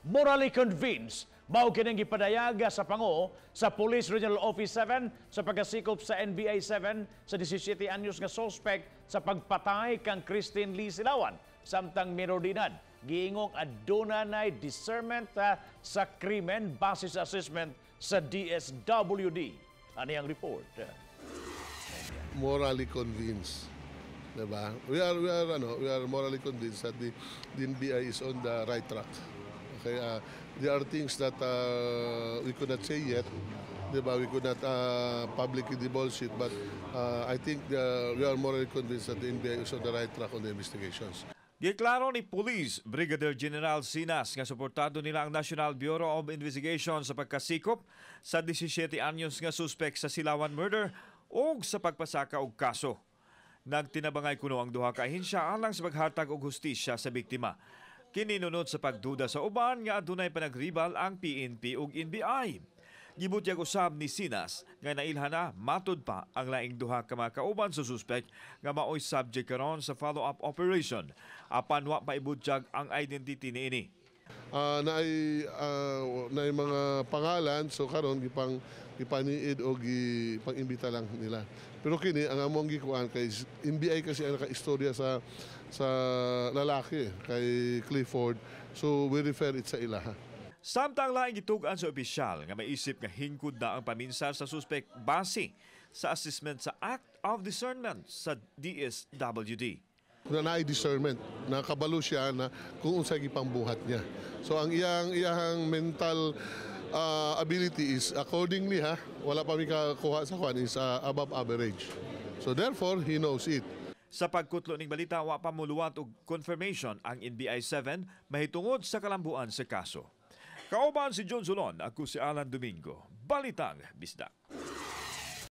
morally convinced mao kining gipadayaga sa pango sa Police Regional Office 7 sa pagkasikop sa NBI 7 sa 17 anyos nga suspect sa pagpatay kang Christine Lee Silawan samtang minor de edad. Giingong adunay discernment sa krimen base sa assessment sa DSWD. Ano ang report? Morally convinced, diba? We are morally convinced that the NBI is on the right track. Okay, there are things that we could not say yet, diba? We could not publicly divulge it, but I think we are morally convinced that the NBI is on the right track on the investigations. Giklaro ni Police Brigadier General Sinas nga suportado nila ang National Bureau of Investigation sa pagkasikop sa 17 anyos nga suspect sa Silawan murder o sa pagpasaka og kaso. Nagtinabangay kuno ang duha ka ahensya alang sa paghatag og hustisya sa biktima. Kininunod sa pagduda sa uban nga adunay panagribal ang PNP ug NBI. Gibutyag usab ni Sinas nga nailhan na matud pa ang laing duha ka mga kauban sa suspect nga maoy subject karon sa follow-up operation apan wa pa ibutyag ang identity niini. Naay mga pangalan so karon gipaniid o gipang-imbita lang nila. Pero kini ang among gikuan kay NBI kasi ang naka-istorya sa lalaki kay Clifford, so we refer it sa ilaha. Samtang laing gitugan sa opisyal nga maisip nga hingkod na ang paminsar sa suspect base sa assessment sa Act of Discernment sa DSWD. Na naay discernment, nakabalo siya na kung unsay gipangbuhat niya. So ang iyang mental ability is accordingly wala pa mi kakuha sa kwan is above average. So therefore he knows it. Sa pagkutlo ning balita wa pa muluwat og confirmation ang NBI 7 mahitungod sa kalambuan sa kaso. Kauban si John Zulon, ako si Alan Domingo. Balitang Bisdak.